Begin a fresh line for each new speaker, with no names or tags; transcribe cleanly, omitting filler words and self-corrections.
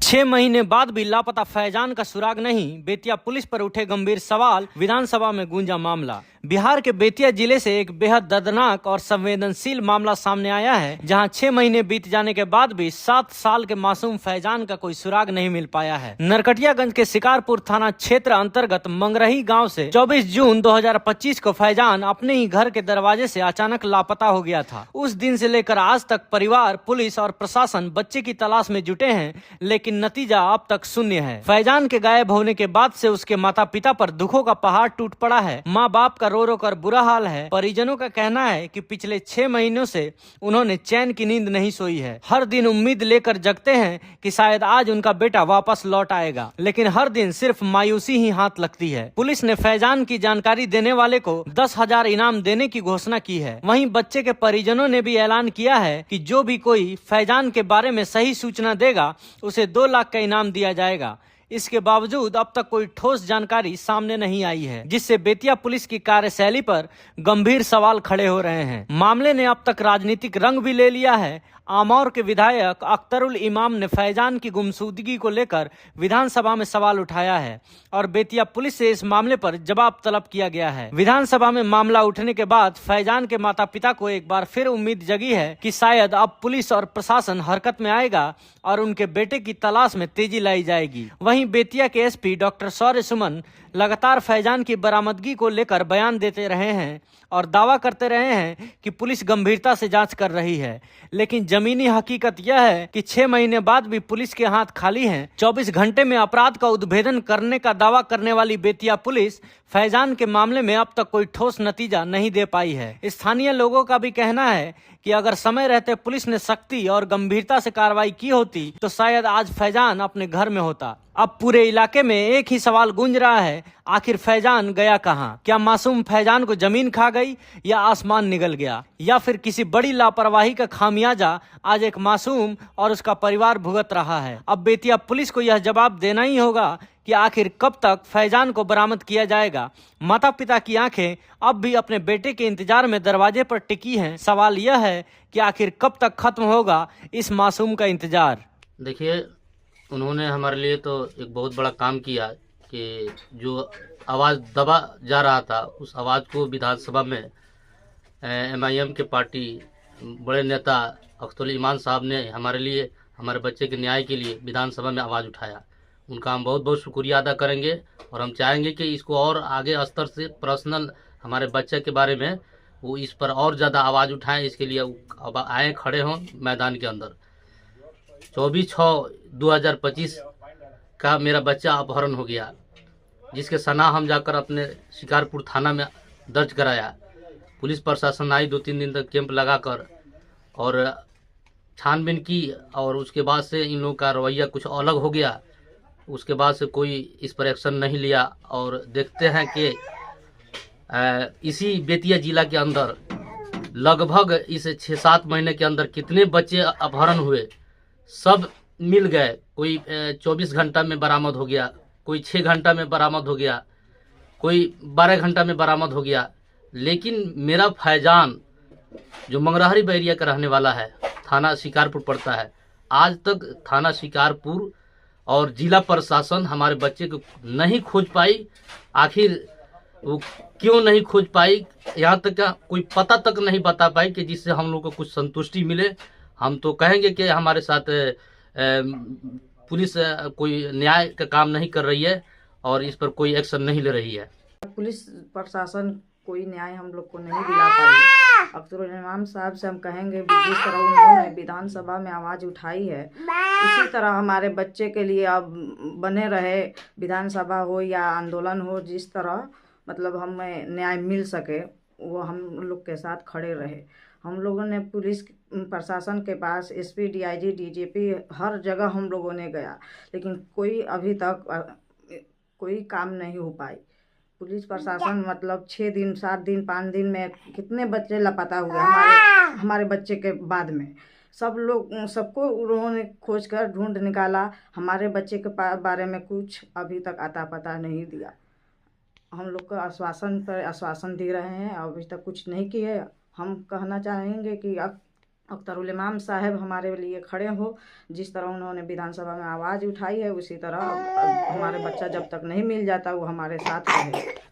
6 महीने बाद भी लापता फैजान का सुराग नहीं, बेतिया पुलिस पर उठे गंभीर सवाल, विधानसभा में गूंजा मामला। बिहार के बेतिया जिले से एक बेहद दर्दनाक और संवेदनशील मामला सामने आया है, जहां 6 महीने बीत जाने के बाद भी 7 साल के मासूम फैजान का कोई सुराग नहीं मिल पाया है। नरकटियागंज के शिकारपुर थाना क्षेत्र अंतर्गत मंगरही गांव से 24 जून 2025 को फैजान अपने ही घर के दरवाजे से अचानक लापता हो गया था। उस दिन से लेकर आज तक परिवार, पुलिस और प्रशासन बच्चे की तलाश में जुटे हैं, लेकिन नतीजा अब तक शून्य है। फैजान के गायब होने के बाद से उसके माता पिता पर दुखों का पहाड़ टूट पड़ा है। माँ बाप का रो रो कर बुरा हाल है। परिजनों का कहना है कि पिछले 6 महीनों से उन्होंने चैन की नींद नहीं सोई है। हर दिन उम्मीद लेकर जगते हैं कि शायद आज उनका बेटा वापस लौट आएगा, लेकिन हर दिन सिर्फ मायूसी ही हाथ लगती है। पुलिस ने फैजान की जानकारी देने वाले को 10,000 इनाम देने की घोषणा की है। वहीं बच्चे के परिजनों ने भी ऐलान किया है कि जो भी कोई फैजान के बारे में सही सूचना देगा उसे 2 लाख का इनाम दिया जाएगा। इसके बावजूद अब तक कोई ठोस जानकारी सामने नहीं आई है, जिससे बेतिया पुलिस की कार्यशैली पर गंभीर सवाल खड़े हो रहे हैं। मामले ने अब तक राजनीतिक रंग भी ले लिया है। आमौर के विधायक अख्तरुल इमाम ने फैजान की गुमशुदगी को लेकर विधानसभा में सवाल उठाया है और बेतिया पुलिस से इस मामले पर जवाब तलब किया गया है। विधानसभा में मामला उठने के बाद फैजान के माता पिता को एक बार फिर उम्मीद जगी है कि शायद अब पुलिस और प्रशासन हरकत में आएगा और उनके बेटे की तलाश में तेजी लाई जाएगी। वहीं बेतिया के एसपी डॉक्टर शौर्य सुमन लगातार फैजान की बरामदगी को लेकर बयान देते रहे हैं और दावा करते रहे हैं कि पुलिस गंभीरता से जांच कर रही है, लेकिन जमीनी हकीकत यह है कि 6 महीने बाद भी पुलिस के हाथ खाली हैं। 24 घंटे में अपराध का उद्भेदन करने का दावा करने वाली बेतिया पुलिस फैजान के मामले में अब तक कोई ठोस नतीजा नहीं दे पाई है। स्थानीय लोगों का भी कहना है कि अगर समय रहते पुलिस ने सख्ती और गंभीरता से कार्रवाई की होती तो शायद आज फैजान अपने घर में होता। अब पूरे इलाके में एक ही सवाल गूंज रहा है, आखिर फैजान गया कहाँ? क्या मासूम फैजान को जमीन खा गई या आसमान निगल गया, या फिर किसी बड़ी लापरवाही का खामियाजा आज एक मासूम और उसका परिवार भुगत रहा है? अब बेतिया पुलिस को यह जवाब देना ही होगा कि आखिर कब तक फैजान को बरामद किया जाएगा। माता पिता की आंखें अब भी अपने बेटे के इंतजार में दरवाजे पर टिकी हैं। सवाल यह है कि आखिर कब तक खत्म होगा इस मासूम का इंतजार।
देखिए, उन्होंने हमारे लिए तो एक बहुत बड़ा काम किया कि जो आवाज़ दबा जा रहा था उस आवाज़ को विधानसभा में MIM के पार्टी बड़े नेता अख्तरुल इमाम साहब ने हमारे लिए, हमारे बच्चे के न्याय के लिए विधानसभा में आवाज़ उठाया। उनका हम बहुत बहुत शुक्रिया अदा करेंगे और हम चाहेंगे कि इसको और आगे स्तर से पर्सनल हमारे बच्चे के बारे में वो इस पर और ज़्यादा आवाज़ उठाएं। इसके लिए अब आए, खड़े हों मैदान के अंदर। 24/6/2025 का मेरा बच्चा अपहरण हो गया, जिसके सना हम जाकर अपने शिकारपुर थाना में दर्ज कराया। पुलिस प्रशासन आई 2-3 दिन तक कैंप लगाकर और छानबीन की और उसके बाद से इन लोगों का रवैया कुछ अलग हो गया। उसके बाद से कोई इस पर एक्शन नहीं लिया और देखते हैं कि इसी बेतिया जिला के अंदर लगभग इस 6-7 महीने के अंदर कितने बच्चे अपहरण हुए, सब मिल गए। कोई 24 घंटा में बरामद हो गया, कोई 6 घंटा में बरामद हो गया, कोई 12 घंटा में बरामद हो गया। लेकिन मेरा फैजान जो मंगरहरी बैरिया का रहने वाला है, थाना शिकारपुर पड़ता है, आज तक थाना शिकारपुर और जिला प्रशासन हमारे बच्चे को नहीं खोज पाई। आखिर वो क्यों नहीं खोज पाई, यहाँ तक का कोई पता तक नहीं बता पाई कि जिससे हम लोग को कुछ संतुष्टि मिले। हम तो कहेंगे कि हमारे साथ पुलिस कोई न्याय का काम नहीं कर रही है और इस पर कोई एक्शन नहीं ले रही है।
पुलिस प्रशासन कोई न्याय हम लोग को नहीं दिला पाई। अख्तरुल इमाम साहब से हम कहेंगे जिस तरह उन्होंने विधानसभा में आवाज़ उठाई है उसी तरह हमारे बच्चे के लिए अब बने रहे, विधानसभा हो या आंदोलन हो, जिस तरह मतलब हमें न्याय मिल सके वो हम लोग के साथ खड़े रहे। हम लोगों ने पुलिस प्रशासन के पास SP DIG DGP हर जगह हम लोगों ने गया, लेकिन कोई अभी तक कोई काम नहीं हो पाई। पुलिस प्रशासन मतलब 6 दिन 7 दिन 5 दिन में कितने बच्चे लापता हुए हमारे बच्चे के बाद में सब लोग सबको उन्होंने खोज कर ढूंढ निकाला। हमारे बच्चे के बारे में कुछ अभी तक आता पता नहीं दिया। हम लोग को आश्वासन पर आश्वासन दे रहे हैं, अभी तक कुछ नहीं किए। हम कहना चाहेंगे कि अब अख्तरुल इमाम साहब हमारे लिए खड़े हो। जिस तरह उन्होंने विधानसभा में आवाज़ उठाई है, उसी तरह हमारे बच्चा जब तक नहीं मिल जाता वो हमारे साथ रहे।